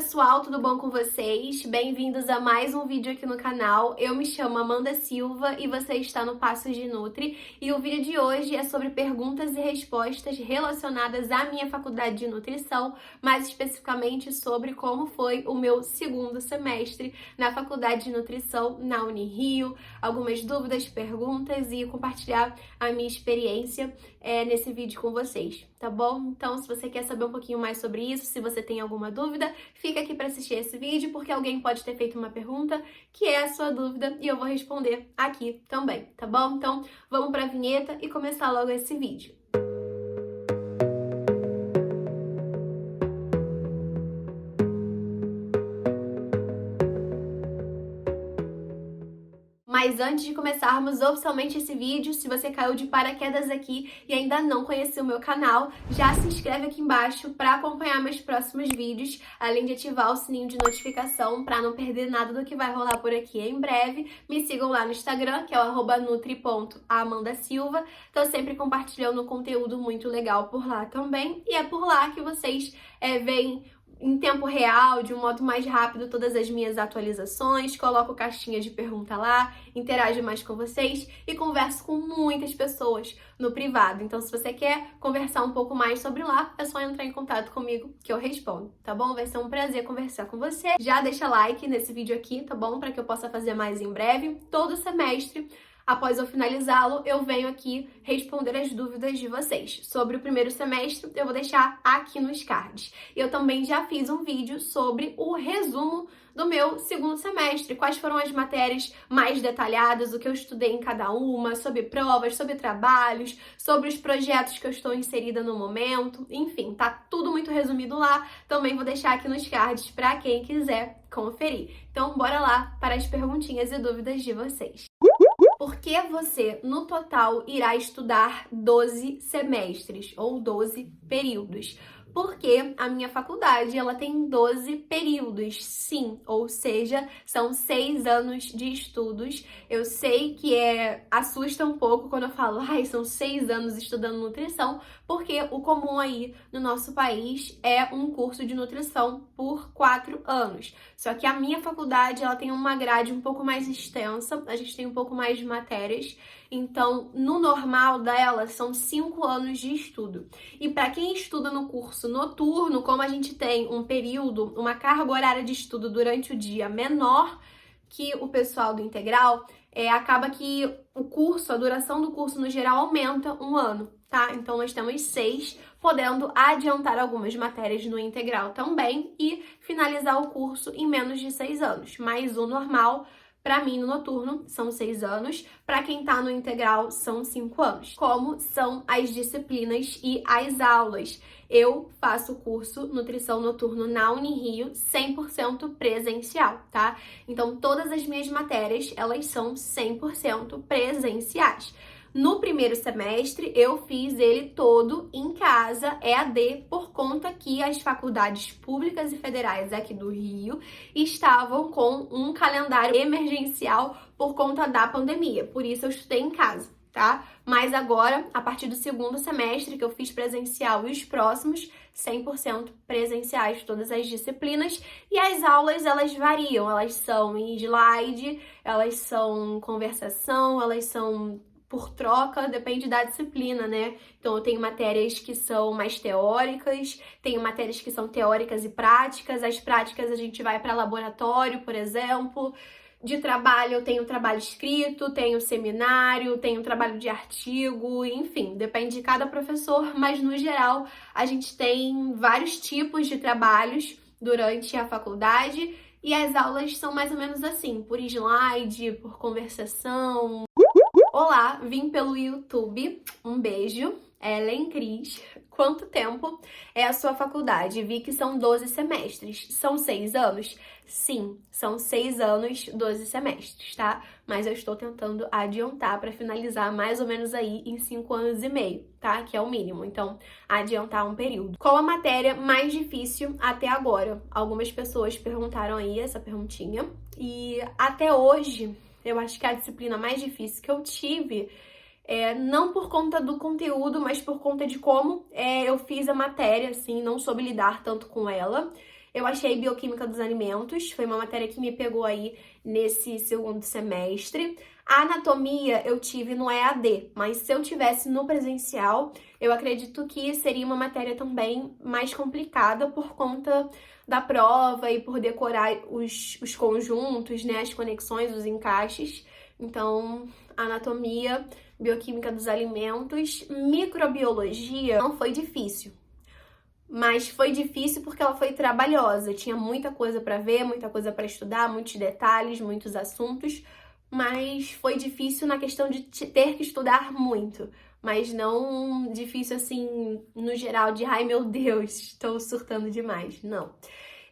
pessoal, tudo bom com vocês? Bem-vindos a mais um vídeo aqui no canal. Eu me chamo Amanda Silva e você está no Passos de Nutri. E o vídeo de hoje é sobre perguntas e respostas relacionadas à minha faculdade de nutrição, mais especificamente sobre como foi o meu segundo semestre na faculdade de nutrição na Unirio, algumas dúvidas, perguntas e compartilhar a minha experiência nesse vídeo com vocês, tá bom? Então, se você quer saber um pouquinho mais sobre isso, se você tem alguma dúvida, fica aqui para assistir esse vídeo, porque alguém pode ter feito uma pergunta que é a sua dúvida e eu vou responder aqui também, tá bom? Então, vamos para a vinheta e começar logo esse vídeo. Mas antes de começarmos oficialmente esse vídeo, se você caiu de paraquedas aqui e ainda não conheceu o meu canal, já se inscreve aqui embaixo para acompanhar meus próximos vídeos, além de ativar o sininho de notificação para não perder nada do que vai rolar por aqui em breve. Me sigam lá no Instagram, que é o @nutri.amandasilva. Tô sempre compartilhando conteúdo muito legal por lá também, e é por lá que vocês veem em tempo real, de um modo mais rápido, todas as minhas atualizações, coloco caixinha de pergunta lá, interajo mais com vocês e converso com muitas pessoas no privado. Então, se você quer conversar um pouco mais sobre lá, é só entrar em contato comigo que eu respondo, tá bom? Vai ser um prazer conversar com você. Já deixa like nesse vídeo aqui, tá bom? Para que eu possa fazer mais em breve. Todo semestre, após eu finalizá-lo, eu venho aqui responder as dúvidas de vocês. Sobre o primeiro semestre, eu vou deixar aqui nos cards. Eu também já fiz um vídeo sobre o resumo do meu segundo semestre, quais foram as matérias mais detalhadas, o que eu estudei em cada uma, sobre provas, sobre trabalhos, sobre os projetos que eu estou inserida no momento, enfim, tá tudo muito resumido lá. Também vou deixar aqui nos cards para quem quiser conferir. Então, bora lá para as perguntinhas e dúvidas de vocês. Por que você, no total, irá estudar 12 semestres ou 12 períodos? Porque a minha faculdade, ela tem 12 períodos, sim, ou seja, são 6 anos de estudos. Eu sei que assusta um pouco quando eu falo, são 6 anos estudando nutrição, porque o comum aí no nosso país é um curso de nutrição por 4 anos. Só que a minha faculdade, ela tem uma grade um pouco mais extensa, a gente tem um pouco mais de matérias, então no normal dela são 5 anos de estudo. E para quem estuda no curso noturno, como a gente tem um período, uma carga horária de estudo durante o dia menor que o pessoal do integral, acaba que o curso, a duração do curso no geral aumenta um ano, tá? Então nós temos 6, podendo adiantar algumas matérias no integral também e finalizar o curso em menos de 6 anos. Mas o normal, para mim, no noturno, são 6 anos. Para quem tá no integral, são 5 anos. Como são as disciplinas e as aulas? Eu faço o curso Nutrição Noturno na Unirio 100% presencial, tá? Então, todas as minhas matérias, elas são 100% presenciais. No primeiro semestre, eu fiz ele todo em casa, EAD, por conta que as faculdades públicas e federais aqui do Rio estavam com um calendário emergencial por conta da pandemia. Por isso, eu estudei em casa, tá? Mas agora, a partir do segundo semestre, que eu fiz presencial e os próximos, 100% presenciais, todas as disciplinas. E as aulas, elas variam. Elas são em slide, elas são conversação, elas são por troca, depende da disciplina, né? Então, eu tenho matérias que são mais teóricas, tenho matérias que são teóricas e práticas. As práticas a gente vai para laboratório, por exemplo. De trabalho, eu tenho trabalho escrito, tenho seminário, tenho trabalho de artigo, enfim, depende de cada professor, mas no geral a gente tem vários tipos de trabalhos durante a faculdade e as aulas são mais ou menos assim, por slide, por conversação. Olá, vim pelo YouTube, um beijo, Ellen Cris. Quanto tempo é a sua faculdade? Vi que são 12 semestres. São 6 anos? Sim, são 6 anos, 12 semestres, tá? Mas eu estou tentando adiantar para finalizar mais ou menos aí em 5 anos e meio, tá? Que é o mínimo. Então, adiantar um período. Qual a matéria mais difícil até agora? Algumas pessoas perguntaram aí essa perguntinha. E até hoje, eu acho que a disciplina mais difícil que eu tive, não por conta do conteúdo, mas por conta de como eu fiz a matéria, assim, não soube lidar tanto com ela. Eu achei Bioquímica dos Alimentos, foi uma matéria que me pegou aí nesse segundo semestre. A anatomia eu tive no EAD, mas se eu tivesse no presencial, eu acredito que seria uma matéria também mais complicada por conta da prova e por decorar os conjuntos, né, as conexões, os encaixes. Então, anatomia, bioquímica dos alimentos, microbiologia não foi difícil. Mas foi difícil porque ela foi trabalhosa. Tinha muita coisa para ver, muita coisa para estudar, muitos detalhes, muitos assuntos. Mas foi difícil na questão de ter que estudar muito. Mas não difícil assim, no geral, de ai meu Deus, estou surtando demais. Não.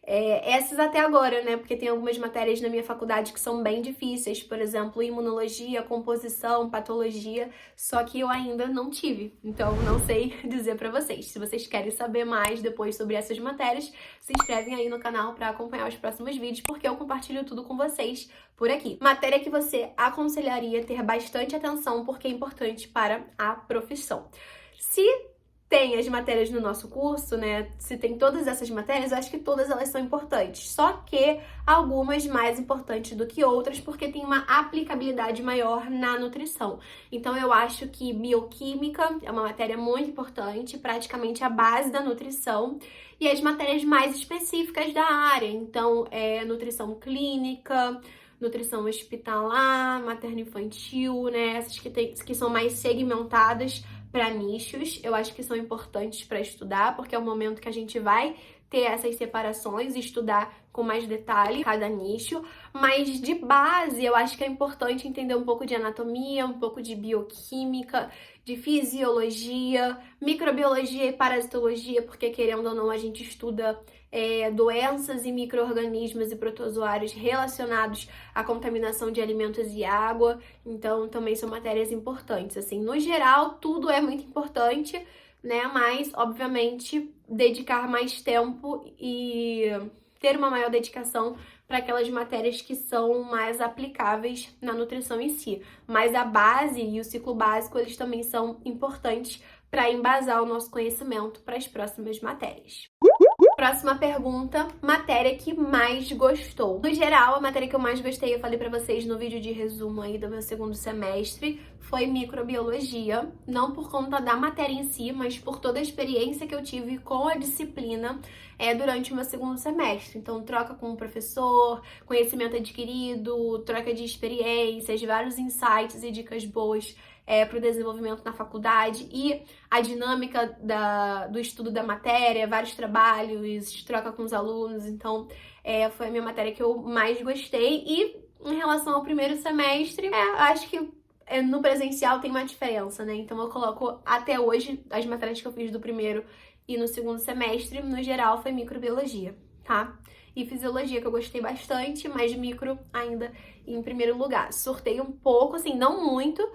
Essas até agora, né? Porque tem algumas matérias na minha faculdade que são bem difíceis, por exemplo, imunologia, composição, patologia, só que eu ainda não tive. Então, não sei dizer pra vocês. Se vocês querem saber mais depois sobre essas matérias, se inscrevem aí no canal pra acompanhar os próximos vídeos, porque eu compartilho tudo com vocês por aqui. Matéria que você aconselharia ter bastante atenção, porque é importante para a profissão. Se tem as matérias no nosso curso, né? Se tem todas essas matérias, eu acho que todas elas são importantes. Só que algumas mais importantes do que outras, porque tem uma aplicabilidade maior na nutrição. Então, eu acho que bioquímica é uma matéria muito importante, praticamente a base da nutrição. E as matérias mais específicas da área. Então, nutrição clínica, nutrição hospitalar, materno-infantil, né? Essas que são mais segmentadas para nichos, eu acho que são importantes para estudar, porque é o momento que a gente vai ter essas separações e estudar com mais detalhe cada nicho, mas de base eu acho que é importante entender um pouco de anatomia, um pouco de bioquímica, de fisiologia, microbiologia e parasitologia, porque querendo ou não a gente estuda doenças e micro-organismos e protozoários relacionados à contaminação de alimentos e água, então também são matérias importantes. Assim, no geral, tudo é muito importante, né? Mas, obviamente, dedicar mais tempo e ter uma maior dedicação para aquelas matérias que são mais aplicáveis na nutrição em si. Mas a base e o ciclo básico, eles também são importantes para embasar o nosso conhecimento para as próximas matérias. Próxima pergunta, matéria que mais gostou. No geral, a matéria que eu mais gostei, eu falei pra vocês no vídeo de resumo aí do meu segundo semestre, foi microbiologia. Não por conta da matéria em si, mas por toda a experiência que eu tive com a disciplina durante o meu segundo semestre. Então, troca com o professor, conhecimento adquirido, troca de experiências, vários insights e dicas boas para o desenvolvimento na faculdade e a dinâmica do estudo da matéria, vários trabalhos, troca com os alunos. Então, foi a minha matéria que eu mais gostei. E em relação ao primeiro semestre, acho que no presencial tem uma diferença, né? Então, eu coloco até hoje as matérias que eu fiz do primeiro e no segundo semestre, no geral, foi microbiologia, tá? E fisiologia, que eu gostei bastante, mas micro ainda em primeiro lugar. Sorteio um pouco, assim, não muito,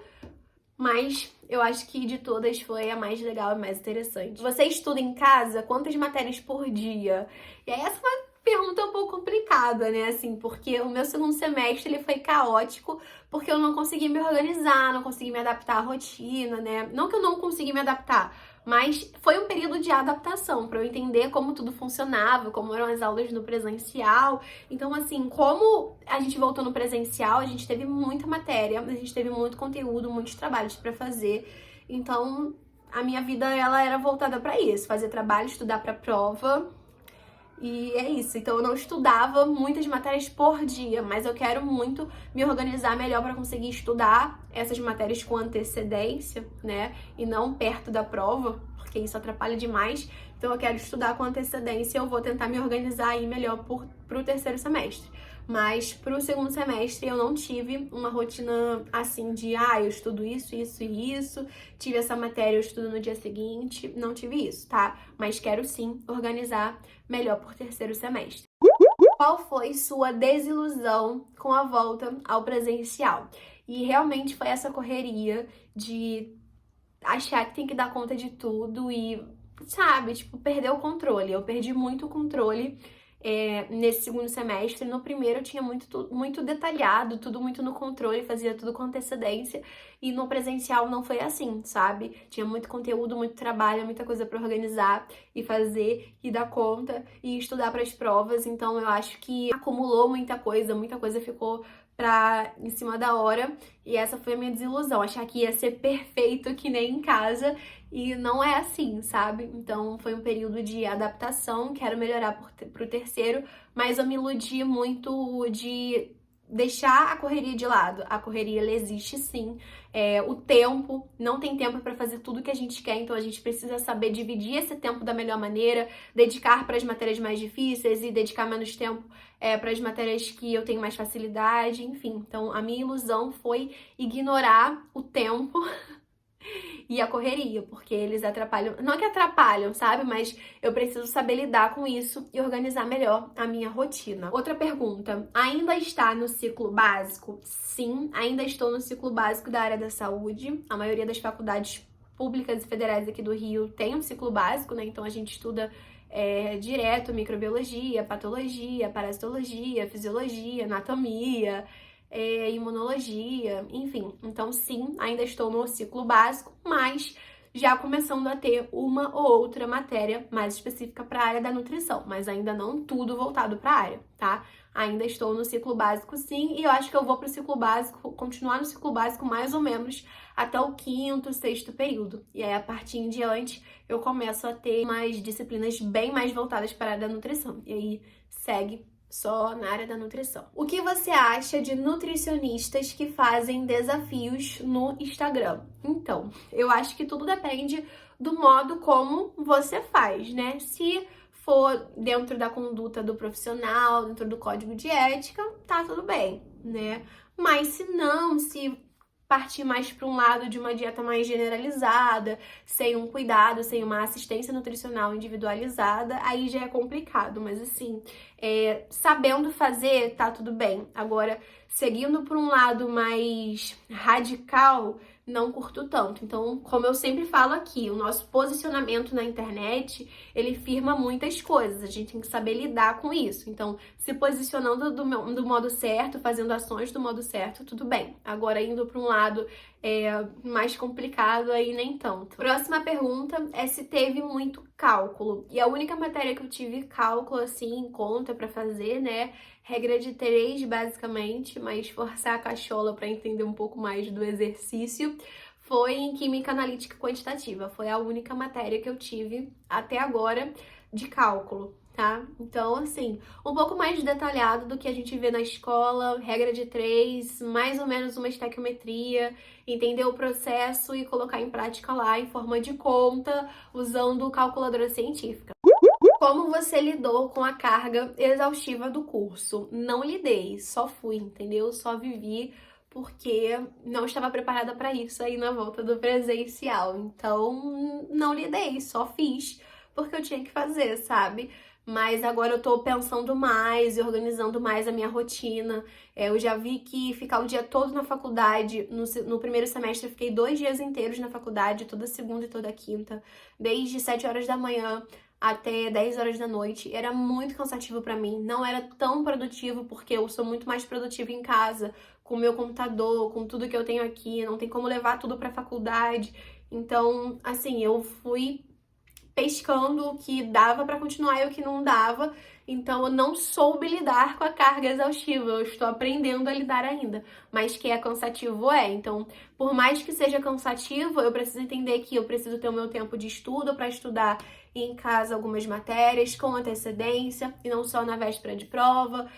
mas eu acho que de todas foi a mais legal e mais interessante. Você estuda em casa quantas matérias por dia? E aí essa é uma pergunta um pouco complicada, né? Assim, porque o meu segundo semestre ele foi caótico, porque eu não consegui me organizar, não consegui me adaptar à rotina, né? Não que eu não consegui me adaptar, mas foi um período de adaptação para eu entender como tudo funcionava, como eram as aulas no presencial. Então, assim, como a gente voltou no presencial, a gente teve muita matéria, a gente teve muito conteúdo, muitos trabalhos para fazer. Então, a minha vida ela era voltada para isso, fazer trabalho, estudar para prova. E é isso, então eu não estudava muitas matérias por dia, mas eu quero muito me organizar melhor para conseguir estudar essas matérias com antecedência, né? E não perto da prova, porque isso atrapalha demais. Então eu quero estudar com antecedência e eu vou tentar me organizar aí melhor pro terceiro semestre. Mas pro segundo semestre eu não tive uma rotina assim de eu estudo isso, isso e isso, tive essa matéria, eu estudo no dia seguinte, não tive isso, tá? Mas quero sim organizar melhor por terceiro semestre. Qual foi sua desilusão com a volta ao presencial? E realmente foi essa correria de achar que tem que dar conta de tudo e, sabe, tipo, perder o controle. Eu perdi muito o controle nesse segundo semestre. No primeiro eu tinha muito detalhado, tudo muito no controle, fazia tudo com antecedência. E no presencial não foi assim, sabe? Tinha muito conteúdo, muito trabalho, muita coisa para organizar e fazer e dar conta e estudar para as provas. Então eu acho que acumulou muita coisa ficou em cima da hora, e essa foi a minha desilusão, achar que ia ser perfeito que nem em casa, e não é assim, sabe? Então foi um período de adaptação, quero melhorar pro terceiro, mas eu me iludi muito de deixar a correria de lado. A correria, ela existe sim. O tempo, não tem tempo para fazer tudo que a gente quer, então a gente precisa saber dividir esse tempo da melhor maneira, dedicar para as matérias mais difíceis e dedicar menos tempo para as matérias que eu tenho mais facilidade, enfim. Então a minha ilusão foi ignorar o tempo e a correria, porque eles atrapalham, não que atrapalham, sabe? Mas eu preciso saber lidar com isso e organizar melhor a minha rotina. Outra pergunta, ainda está no ciclo básico? Sim, ainda estou no ciclo básico da área da saúde. A maioria das faculdades públicas e federais aqui do Rio tem um ciclo básico, né? Então a gente estuda direto microbiologia, patologia, parasitologia, fisiologia, anatomia, imunologia, enfim. Então, sim, ainda estou no ciclo básico, mas já começando a ter uma ou outra matéria mais específica para a área da nutrição, mas ainda não tudo voltado para a área, tá? Ainda estou no ciclo básico, sim, e eu acho que eu vou para o ciclo básico, continuar no ciclo básico mais ou menos até o quinto, sexto período. E aí, a partir em diante, eu começo a ter umas disciplinas bem mais voltadas para a área da nutrição. E aí, segue só na área da nutrição. O que você acha de nutricionistas que fazem desafios no Instagram? Então, eu acho que tudo depende do modo como você faz, né? Se for dentro da conduta do profissional, dentro do código de ética, tá tudo bem, né? Mas se não, se partir mais para um lado de uma dieta mais generalizada, sem um cuidado, sem uma assistência nutricional individualizada, aí já é complicado, mas assim, sabendo fazer, tá tudo bem. Agora, seguindo por um lado mais radical, não curto tanto. Então, como eu sempre falo aqui, o nosso posicionamento na internet, ele firma muitas coisas. A gente tem que saber lidar com isso. Então, se posicionando do modo certo, fazendo ações do modo certo, tudo bem. Agora, indo para um lado mais complicado, aí nem tanto. Próxima pergunta é se teve muito cálculo. E a única matéria que eu tive cálculo, assim, em conta para fazer, né? Regra de 3, basicamente, mas forçar a cachola para entender um pouco mais do exercício, foi em Química Analítica Quantitativa. Foi a única matéria que eu tive até agora de cálculo, tá? Então, assim, um pouco mais detalhado do que a gente vê na escola, regra de 3, mais ou menos uma estequiometria, entender o processo e colocar em prática lá em forma de conta, usando calculadora científica. Como você lidou com a carga exaustiva do curso? Não lidei, só fui, entendeu? Só vivi porque não estava preparada para isso aí na volta do presencial. Então, não lidei, só fiz porque eu tinha que fazer, sabe? Mas agora eu tô pensando mais e organizando mais a minha rotina. Eu já vi que ficar o dia todo na faculdade, no primeiro semestre eu fiquei 2 dias inteiros na faculdade, toda segunda e toda quinta, desde 7 horas da manhã até 10 horas da noite. Era muito cansativo pra mim, não era tão produtivo porque eu sou muito mais produtiva em casa, com o meu computador, com tudo que eu tenho aqui, não tem como levar tudo pra faculdade. Então, assim, eu fui pescando o que dava pra continuar e o que não dava. Então, eu não soube lidar com a carga exaustiva. Eu estou aprendendo a lidar ainda. Mas que é cansativo, é. Então, por mais que seja cansativo, eu preciso entender que eu preciso ter o meu tempo de estudo para estudar em casa algumas matérias com antecedência e não só na véspera de prova.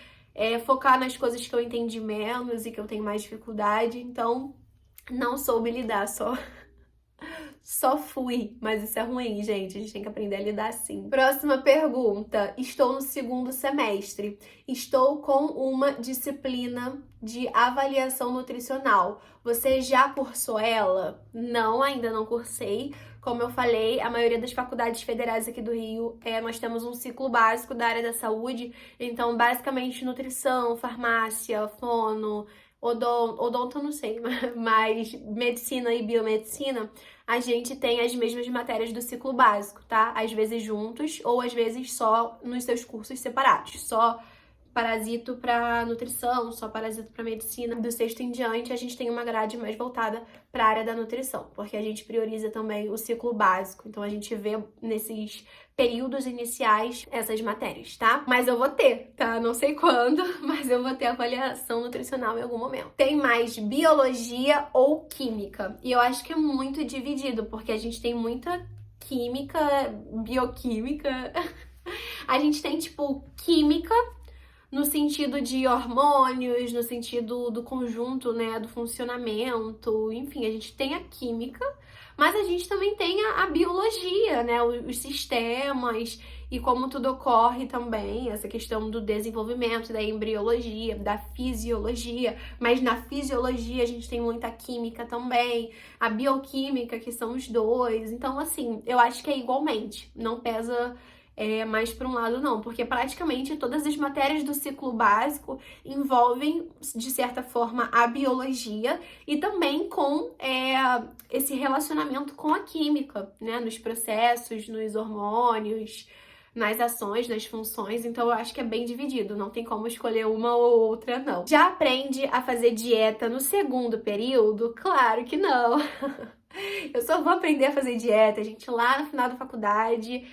Focar nas coisas que eu entendi menos e que eu tenho mais dificuldade. Então, não soube lidar só. Só fui, mas isso é ruim, gente. A gente tem que aprender a lidar assim. Próxima pergunta. Estou no segundo semestre. Estou com uma disciplina de avaliação nutricional. Você já cursou ela? Não, ainda não cursei. Como eu falei, a maioria das faculdades federais aqui do Rio, nós temos um ciclo básico da área da saúde. Então, basicamente, nutrição, farmácia, fono, Odonto eu não sei, mas medicina e biomedicina, a gente tem as mesmas matérias do ciclo básico, tá? Às vezes juntos ou às vezes só nos seus cursos separados. Só parasito para nutrição, só parasito para medicina. Do sexto em diante, a gente tem uma grade mais voltada para a área da nutrição, porque a gente prioriza também o ciclo básico. Então a gente vê nesses períodos iniciais essas matérias, tá? Mas eu vou ter, tá? Não sei quando, mas eu vou ter avaliação nutricional em algum momento. Tem mais biologia ou química? E eu acho que é muito dividido, porque a gente tem muita química, bioquímica. A gente tem, tipo, química no sentido de hormônios, no sentido do conjunto, né, do funcionamento, enfim, a gente tem a química, mas a gente também tem a biologia, né, os sistemas e como tudo ocorre também, essa questão do desenvolvimento, da embriologia, da fisiologia, mas na fisiologia a gente tem muita química também, a bioquímica, que são os dois, então assim, eu acho que é igualmente, não pesa mais para um lado não, porque praticamente todas as matérias do ciclo básico envolvem, de certa forma, a biologia e também com esse relacionamento com a química, né, nos processos, nos hormônios, nas ações, nas funções, então eu acho que é bem dividido, não tem como escolher uma ou outra, não. Já aprende a fazer dieta no segundo período? Claro que não! Eu só vou aprender a fazer dieta, gente, lá no final da faculdade,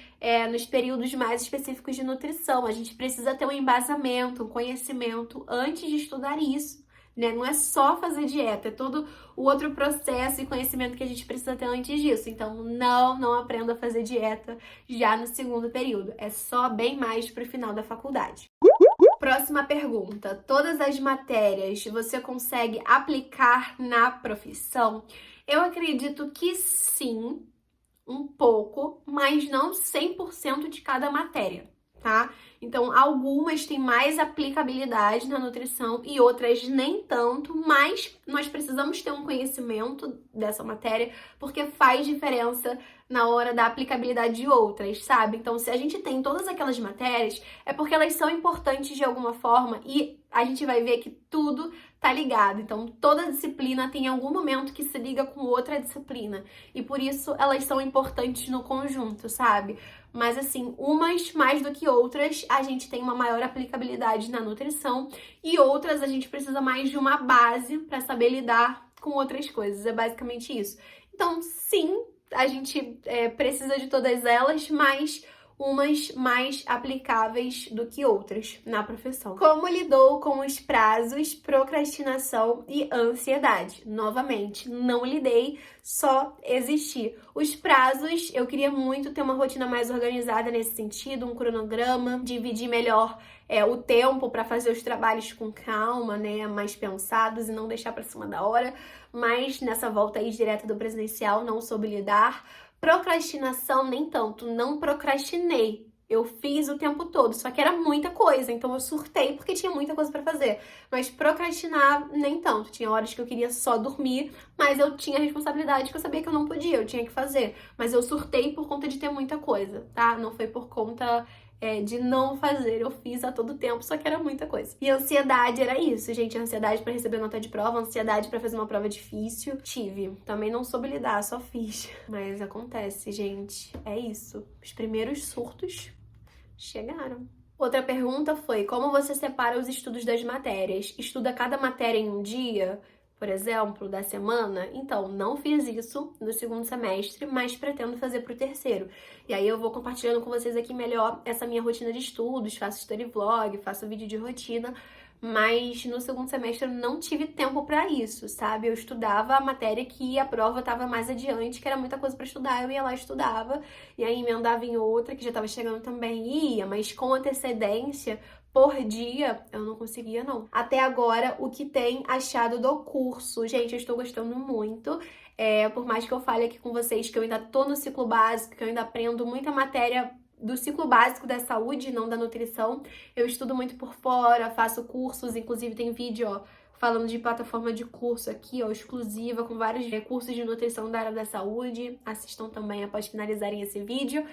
nos períodos mais específicos de nutrição. A gente precisa ter um embasamento, um conhecimento antes de estudar isso, né? Não é só fazer dieta, é todo o outro processo e conhecimento que a gente precisa ter antes disso. Então, não aprenda a fazer dieta já no segundo período. É só bem mais pro final da faculdade. Próxima pergunta. Todas as matérias você consegue aplicar na profissão? Eu acredito que sim, um pouco, mas não 100% de cada matéria, tá? Então, algumas têm mais aplicabilidade na nutrição e outras nem tanto, mas nós precisamos ter um conhecimento dessa matéria porque faz diferença na hora da aplicabilidade de outras, sabe? Então, se a gente tem todas aquelas matérias, é porque elas são importantes de alguma forma e a gente vai ver que tudo tá ligado. Então, toda disciplina tem algum momento que se liga com outra disciplina e por isso elas são importantes no conjunto, sabe? Mas assim, umas mais do que outras, a gente tem uma maior aplicabilidade na nutrição e outras a gente precisa mais de uma base para saber lidar com outras coisas. É basicamente isso. Então, sim, a gente precisa de todas elas, mas umas mais aplicáveis do que outras na profissão. Como lidou com os prazos, procrastinação e ansiedade? Novamente, não lidei, só existi. Os prazos, eu queria muito ter uma rotina mais organizada nesse sentido, um cronograma, dividir melhor o tempo para fazer os trabalhos com calma, né, mais pensados e não deixar para cima da hora, mas nessa volta aí direta do presencial não soube lidar. Procrastinação, nem tanto, não procrastinei. Eu fiz o tempo todo, só que era muita coisa, então eu surtei porque tinha muita coisa pra fazer. Mas procrastinar, nem tanto. Tinha horas que eu queria só dormir, mas eu tinha responsabilidade que eu sabia que eu não podia, eu tinha que fazer. Mas eu surtei por conta de ter muita coisa, tá? Não foi por conta de não fazer, eu fiz a todo tempo, só que era muita coisa. E ansiedade era isso, gente, ansiedade pra receber nota de prova, ansiedade pra fazer uma prova difícil, tive. Também não soube lidar, só fiz. Mas acontece, gente, é isso. Os primeiros surtos chegaram. Outra pergunta foi, como você separa os estudos das matérias? Estuda cada matéria em um dia? Por exemplo, da semana? Então, não fiz isso no segundo semestre, mas pretendo fazer pro terceiro. E aí eu vou compartilhando com vocês aqui melhor essa minha rotina de estudos, faço story vlog, faço vídeo de rotina, mas no segundo semestre eu não tive tempo pra isso, sabe? Eu estudava a matéria que a prova tava mais adiante, que era muita coisa pra estudar, eu ia lá e estudava, e aí emendava em outra que já tava chegando também e ia, mas com antecedência, por dia, eu não conseguia, não. Até agora, o que tem achado do curso? Gente, eu estou gostando muito. Por mais que eu fale aqui com vocês que eu ainda tô no ciclo básico, que eu ainda aprendo muita matéria do ciclo básico da saúde, não da nutrição. Eu estudo muito por fora, faço cursos, inclusive tem vídeo, falando de plataforma de curso aqui, ó, exclusiva, com vários recursos de nutrição da área da saúde. Assistam também após finalizarem esse vídeo.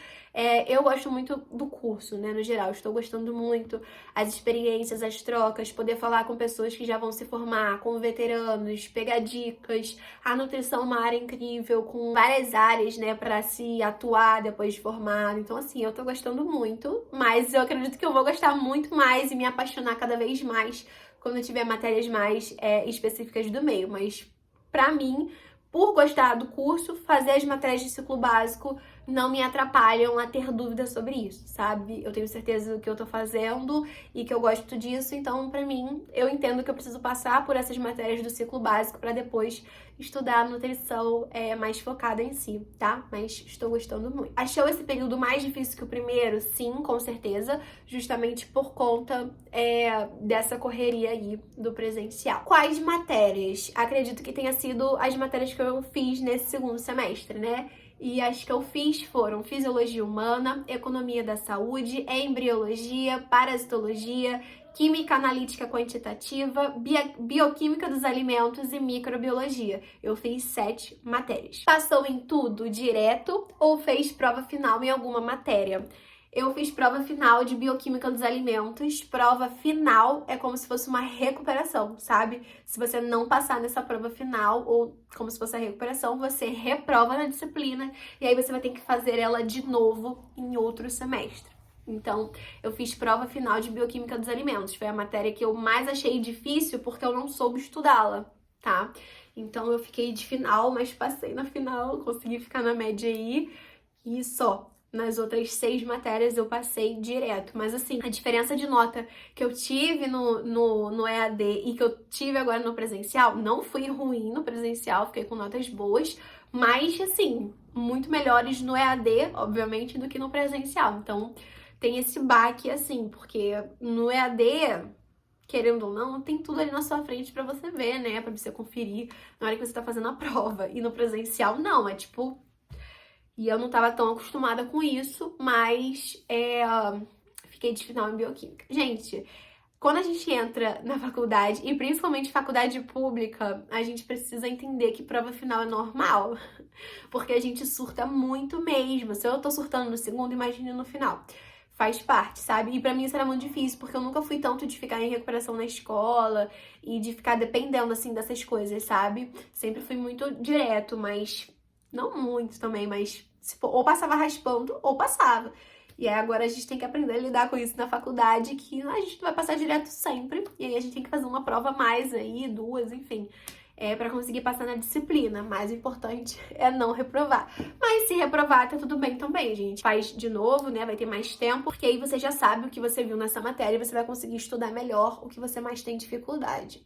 Eu gosto muito do curso, né, no geral. Estou gostando muito. As experiências, as trocas, poder falar com pessoas que já vão se formar, com veteranos, pegar dicas. A nutrição é uma área incrível, com várias áreas, né, para se atuar depois de formado. Então, assim, eu tô gostando muito, mas eu acredito que eu vou gostar muito mais e me apaixonar cada vez mais quando eu tiver matérias mais específicas do meio. Mas, pra mim, por gostar do curso, fazer as matérias de ciclo básico não me atrapalham a ter dúvidas sobre isso, sabe? Eu tenho certeza do que eu tô fazendo e que eu gosto disso, então, pra mim, eu entendo que eu preciso passar por essas matérias do ciclo básico pra depois estudar nutrição mais focada em si, tá? Mas estou gostando muito. Achou esse período mais difícil que o primeiro? Sim, com certeza, justamente por conta dessa correria aí do presencial. Quais matérias? Acredito que tenha sido as matérias que eu fiz nesse segundo semestre, né? E as que eu fiz foram Fisiologia Humana, Economia da Saúde, Embriologia, Parasitologia, Química Analítica Quantitativa, Bioquímica dos Alimentos e Microbiologia. Eu fiz 7 matérias. Passou em tudo direto ou fez prova final em alguma matéria? Eu fiz prova final de Bioquímica dos Alimentos. Prova final é como se fosse uma recuperação, sabe? Se você não passar nessa prova final, ou como se fosse a recuperação, você reprova na disciplina e aí você vai ter que fazer ela de novo em outro semestre. Então, eu fiz prova final de Bioquímica dos Alimentos. Foi a matéria que eu mais achei difícil porque eu não soube estudá-la, tá? Então, eu fiquei de final, mas passei na final, consegui ficar na média aí e só. Nas outras 6 matérias eu passei direto. Mas assim, a diferença de nota que eu tive no EAD e que eu tive agora no presencial, não fui ruim no presencial, fiquei com notas boas, mas assim, muito melhores no EAD, obviamente, do que no presencial. Então, tem esse baque assim, porque no EAD, querendo ou não, tem tudo ali na sua frente pra você ver, né? Pra você conferir na hora que você tá fazendo a prova. E no presencial, não, é tipo... E eu não estava tão acostumada com isso, mas fiquei de final em Bioquímica. Gente, quando a gente entra na faculdade, e principalmente faculdade pública, a gente precisa entender que prova final é normal, porque a gente surta muito mesmo. Se eu tô surtando no segundo, imagine no final. Faz parte, sabe? E pra mim isso era muito difícil, porque eu nunca fui tanto de ficar em recuperação na escola e de ficar dependendo, assim, dessas coisas, sabe? Sempre fui muito direto, mas... Não muito também, mas ou passava raspando ou passava. E aí agora a gente tem que aprender a lidar com isso na faculdade, que a gente não vai passar direto sempre. E aí a gente tem que fazer uma prova a mais aí, 2, enfim, pra conseguir passar na disciplina. Mais importante é não reprovar. Mas se reprovar, tá tudo bem também, gente. Faz de novo, né? Vai ter mais tempo, porque aí você já sabe o que você viu nessa matéria e você vai conseguir estudar melhor o que você mais tem dificuldade.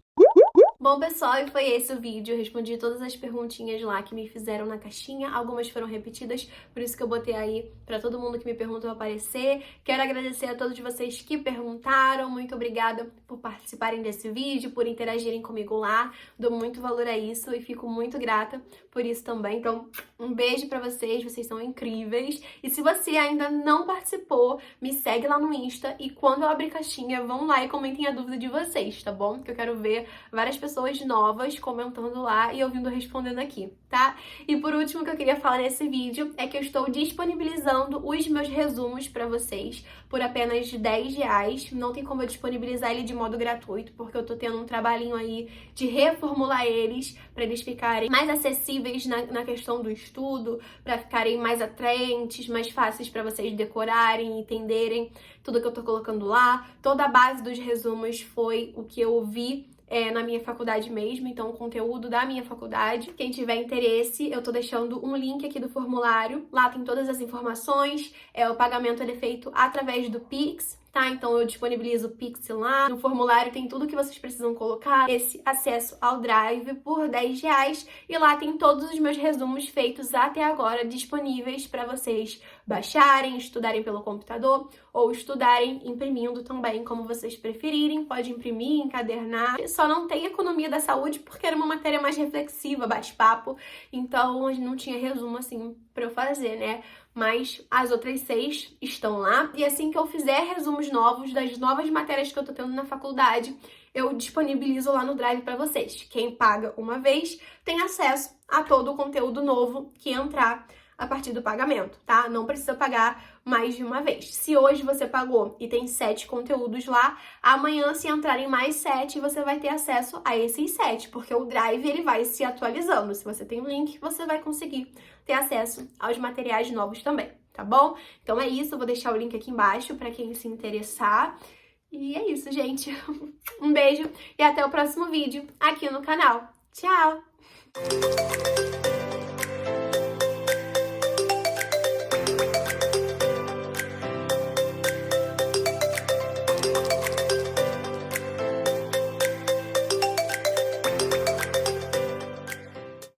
Bom, pessoal, e foi esse o vídeo. Eu respondi todas as perguntinhas lá que me fizeram na caixinha. Algumas foram repetidas, por isso que eu botei aí pra todo mundo que me perguntou aparecer. Quero agradecer a todos vocês que perguntaram. Muito obrigada por participarem desse vídeo, por interagirem comigo lá. Dou muito valor a isso e fico muito grata por isso também. Então, um beijo pra vocês são incríveis. E se você ainda não participou, me segue lá no Insta e quando eu abrir caixinha, vão lá e comentem a dúvida de vocês, tá bom? Que eu quero ver várias pessoas novas comentando lá e eu vindo respondendo aqui, tá? E por último, o que eu queria falar nesse vídeo é que eu estou disponibilizando os meus resumos pra vocês por apenas R$10. Não tem como eu disponibilizar ele de modo gratuito, porque eu tô tendo um trabalhinho aí de reformular eles pra eles ficarem mais acessíveis na questão do estudo, pra ficarem mais atraentes, mais fáceis pra vocês decorarem, entenderem tudo que eu tô colocando lá. Toda a base dos resumos foi o que eu vi na minha faculdade mesmo, então o conteúdo da minha faculdade. Quem tiver interesse, eu tô deixando um link aqui do formulário, lá tem todas as informações, o pagamento é feito através do Pix, tá? Então eu disponibilizo o Pix lá, no formulário tem tudo que vocês precisam colocar, esse acesso ao Drive por R$10, e lá tem todos os meus resumos feitos até agora disponíveis para vocês baixarem, estudarem pelo computador ou estudarem imprimindo também, como vocês preferirem. Pode imprimir, encadernar. Só não tem economia da saúde porque era uma matéria mais reflexiva, bate-papo, então não tinha resumo assim pra eu fazer, né? mas as outras 6 estão lá. E assim que eu fizer resumos novos das novas matérias que eu tô tendo na faculdade, eu disponibilizo lá no Drive para vocês. Quem paga uma vez tem acesso a todo o conteúdo novo que entrar a partir do pagamento, tá? Não precisa pagar mais de uma vez. Se hoje você pagou e tem 7 conteúdos lá, amanhã, se entrarem mais 7, você vai ter acesso a esses 7, porque o Drive ele vai se atualizando. Se você tem um link, você vai conseguir ter acesso aos materiais novos também, tá bom? Então é isso, eu vou deixar o link aqui embaixo para quem se interessar. E é isso, gente. Um beijo e até o próximo vídeo aqui no canal. Tchau!